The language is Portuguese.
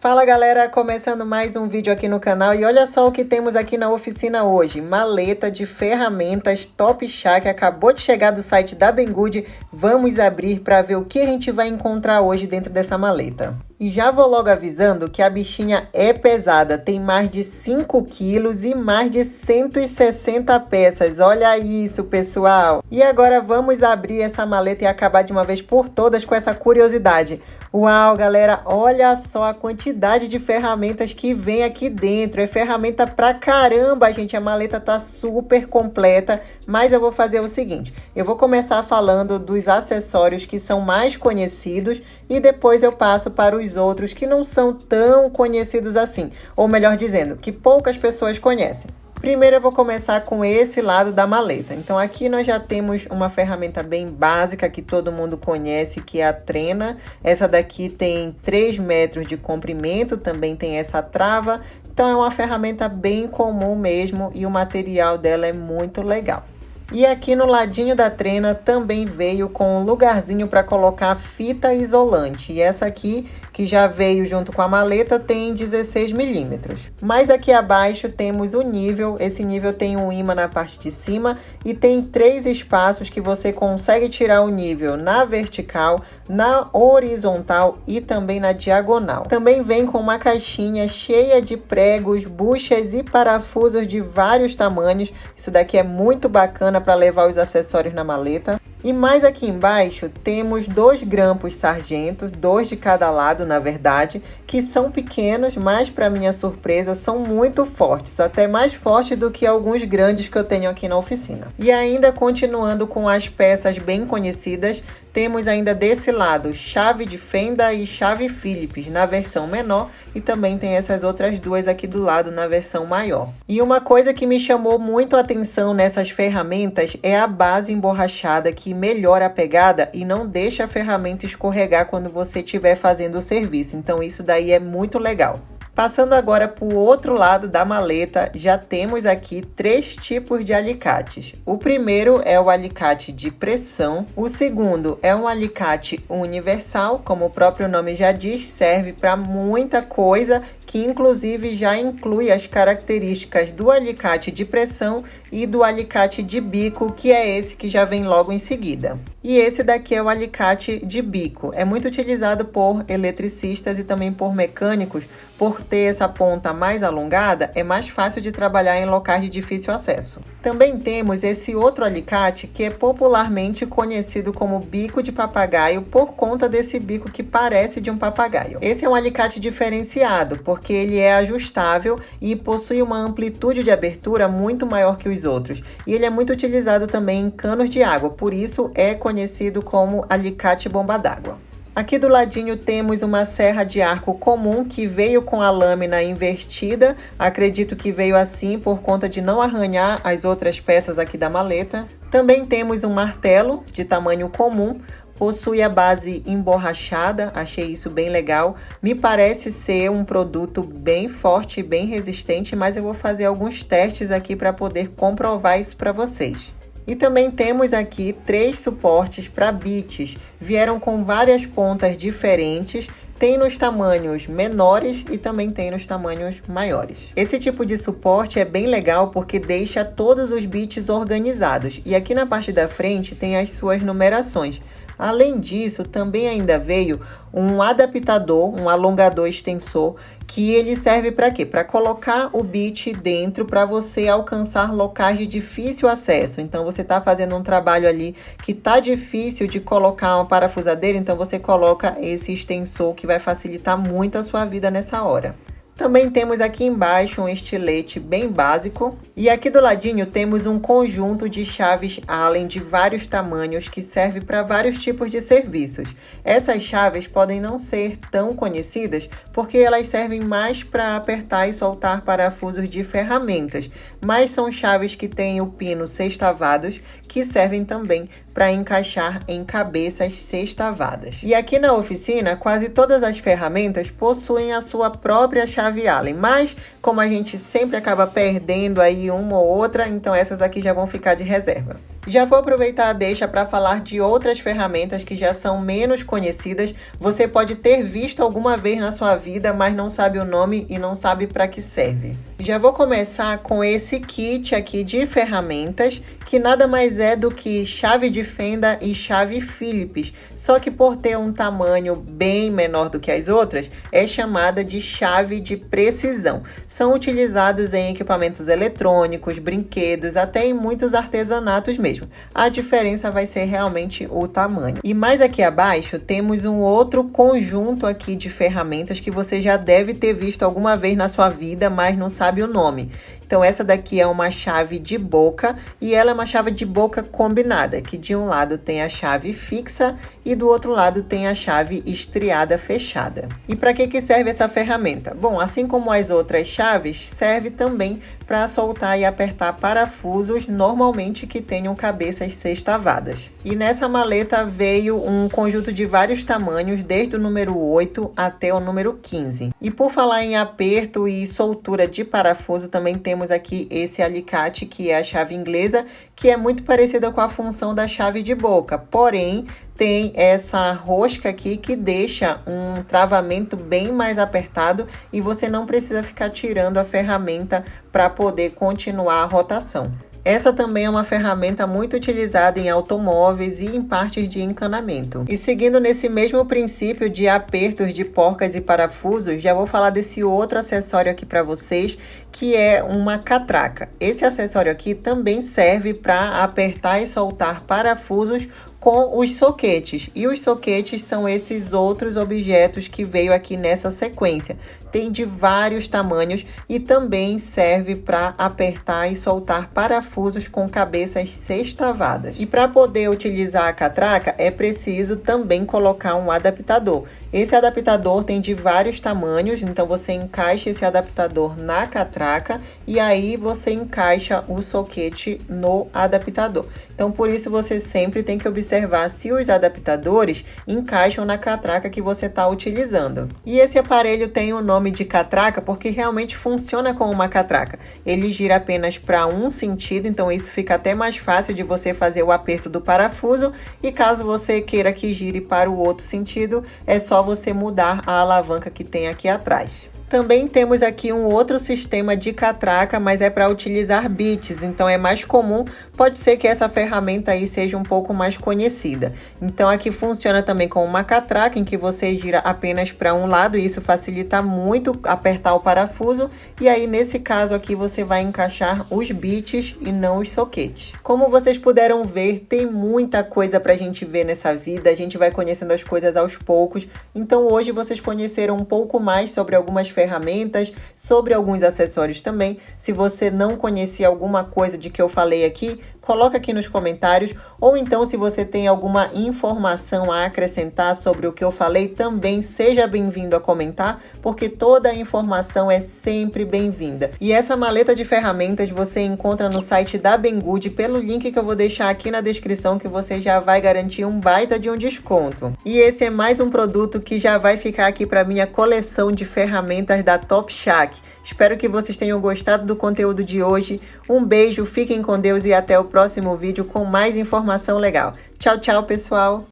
Fala galera, começando mais um vídeo aqui no canal e olha só o que temos aqui na oficina hoje. Maleta de ferramentas Top Chá que acabou de chegar do site da Banggood. Vamos abrir para ver o que a gente vai encontrar hoje dentro dessa maleta. E já vou logo avisando que a bichinha é pesada, tem mais de 5 quilos e mais de 160 peças. Olha isso, pessoal! E agora vamos abrir essa maleta e acabar de uma vez por todas com essa curiosidade. Uau, galera, olha só a quantidade de ferramentas que vem aqui dentro. É ferramenta pra caramba, gente. A maleta tá super completa, mas eu vou fazer o seguinte. Eu vou começar falando dos acessórios que são mais conhecidos e depois eu passo para os outros que não são tão conhecidos assim. Ou melhor dizendo, que poucas pessoas conhecem. Primeiro eu vou começar com esse lado da maleta. Então aqui nós já temos uma ferramenta bem básica que todo mundo conhece, que é a trena. Essa daqui tem 3 metros de comprimento, também tem essa trava. Então é uma ferramenta bem comum mesmo e o material dela é muito legal. E aqui no ladinho da trena também veio com um lugarzinho para colocar fita isolante. E essa aqui, que já veio junto com a maleta, tem 16 milímetros. Mas aqui abaixo temos o nível. Esse nível tem um ímã na parte de cima e tem 3 espaços que você consegue tirar o nível na vertical, na horizontal e também na diagonal. Também vem com uma caixinha cheia de pregos, buchas e parafusos de vários tamanhos. Isso daqui é muito bacana para levar os acessórios na maleta. E mais aqui embaixo temos 2 grampos sargento, 2 de cada lado na verdade, que são pequenos, mas para minha surpresa são muito fortes, até mais fortes do que alguns grandes que eu tenho aqui na oficina. E ainda continuando com as peças bem conhecidas, temos ainda desse lado chave de fenda e chave Phillips na versão menor e também tem essas outras duas aqui do lado na versão maior. E uma coisa que me chamou muito a atenção nessas ferramentas é a base emborrachada que melhora a pegada e não deixa a ferramenta escorregar quando você estiver fazendo o serviço. Então isso daí é muito legal. Passando agora para o outro lado da maleta, já temos aqui 3 tipos de alicates. O primeiro é o alicate de pressão, o segundo é um alicate universal, como o próprio nome já diz, serve para muita coisa, que inclusive já inclui as características do alicate de pressão e do alicate de bico, que é esse que já vem logo em seguida. E esse daqui é o alicate de bico. É muito utilizado por eletricistas e também por mecânicos. Por ter essa ponta mais alongada, é mais fácil de trabalhar em locais de difícil acesso. Também temos esse outro alicate que é popularmente conhecido como bico de papagaio por conta desse bico que parece de um papagaio. Esse é um alicate diferenciado porque ele é ajustável e possui uma amplitude de abertura muito maior que os outros. E ele é muito utilizado também em canos de água, por isso é conhecido como alicate bomba d'água. Aqui do ladinho temos uma serra de arco comum que veio com a lâmina invertida. Acredito que veio assim por conta de não arranhar as outras peças aqui da maleta. Também temos um martelo de tamanho comum. Possui a base emborrachada, achei isso bem legal. Me parece ser um produto bem forte e bem resistente, mas eu vou fazer alguns testes aqui para poder comprovar isso para vocês. E também temos aqui 3 suportes para bits. Vieram com várias pontas diferentes. Tem nos tamanhos menores e também tem nos tamanhos maiores. Esse tipo de suporte é bem legal porque deixa todos os bits organizados. E aqui na parte da frente tem as suas numerações. Além disso, também ainda veio um adaptador, um alongador extensor, que ele serve para quê? Para colocar o bit dentro para você alcançar locais de difícil acesso. Então, você está fazendo um trabalho ali que tá difícil de colocar uma parafusadeira, então você coloca esse extensor que vai facilitar muito a sua vida nessa hora. Também temos aqui embaixo um estilete bem básico. E aqui do ladinho temos um conjunto de chaves Allen de vários tamanhos que serve para vários tipos de serviços. Essas chaves podem não ser tão conhecidas porque elas servem mais para apertar e soltar parafusos de ferramentas. Mas são chaves que têm o pino sextavados que servem também para encaixar em cabeças sextavadas. E aqui na oficina, quase todas as ferramentas possuem a sua própria chave Allen, mas como a gente sempre acaba perdendo aí uma ou outra, então essas aqui já vão ficar de reserva. Já vou aproveitar a deixa para falar de outras ferramentas que já são menos conhecidas. Você pode ter visto alguma vez na sua vida, mas não sabe o nome e não sabe para que serve. Já vou começar com esse kit aqui de ferramentas, que nada mais é do que chave de fenda e chave Phillips. Só que por ter um tamanho bem menor do que as outras, é chamada de chave de precisão. São utilizados em equipamentos eletrônicos, brinquedos, até em muitos artesanatos mesmo. A diferença vai ser realmente o tamanho. E mais aqui abaixo, temos um outro conjunto aqui de ferramentas que você já deve ter visto alguma vez na sua vida, mas não sabe o nome. Então essa daqui é uma chave de boca e ela é uma chave de boca combinada, que de um lado tem a chave fixa e do outro lado tem a chave estriada fechada. E para que serve essa ferramenta? Bom, assim como as outras chaves, serve também para soltar e apertar parafusos normalmente que tenham cabeças sextavadas. E nessa maleta veio um conjunto de vários tamanhos, desde o número 8 até o número 15. E por falar em aperto e soltura de parafuso, também temos aqui esse alicate, que é a chave inglesa, que é muito parecida com a função da chave de boca, porém tem essa rosca aqui que deixa um travamento bem mais apertado e você não precisa ficar tirando a ferramenta para poder continuar a rotação. Essa também é uma ferramenta muito utilizada em automóveis e em partes de encanamento. E seguindo nesse mesmo princípio de apertos de porcas e parafusos, já vou falar desse outro acessório aqui para vocês, que é uma catraca. Esse acessório aqui também serve para apertar e soltar parafusos com os soquetes. E os soquetes são esses outros objetos que veio aqui nessa sequência. Tem de vários tamanhos e também serve para apertar e soltar parafusos com cabeças sextavadas. E para poder utilizar a catraca, é preciso também colocar um adaptador. Esse adaptador tem de vários tamanhos, então você encaixa esse adaptador na catraca e aí você encaixa o soquete no adaptador. Então, por isso, você sempre tem que observar se os adaptadores encaixam na catraca que você está utilizando. E esse aparelho tem o nome de catraca porque realmente funciona como uma catraca. Ele gira apenas para um sentido, então isso fica até mais fácil de você fazer o aperto do parafuso. E caso você queira que gire para o outro sentido, é só você mudar a alavanca que tem aqui atrás. Também temos aqui um outro sistema de catraca, mas é para utilizar bits, então é mais comum. Pode ser que essa ferramenta aí seja um pouco mais conhecida. Então aqui funciona também com uma catraca em que você gira apenas para um lado e isso facilita muito apertar o parafuso. E aí nesse caso aqui você vai encaixar os bits e não os soquetes. Como vocês puderam ver, tem muita coisa para a gente ver nessa vida. A gente vai conhecendo as coisas aos poucos. Então hoje vocês conheceram um pouco mais sobre algumas ferramentas, sobre alguns acessórios também. Se você não conhecia alguma coisa de que eu falei aqui, coloca aqui nos comentários, ou então se você tem alguma informação a acrescentar sobre o que eu falei, também seja bem-vindo a comentar, porque toda a informação é sempre bem-vinda. E essa maleta de ferramentas você encontra no site da Banggood pelo link que eu vou deixar aqui na descrição, que você já vai garantir um baita de um desconto. E esse é mais um produto que já vai ficar aqui para minha coleção de ferramentas da Topshack. Espero que vocês tenham gostado do conteúdo de hoje. Um beijo, fiquem com Deus e até o próximo vídeo com mais informação legal. Tchau, tchau, pessoal!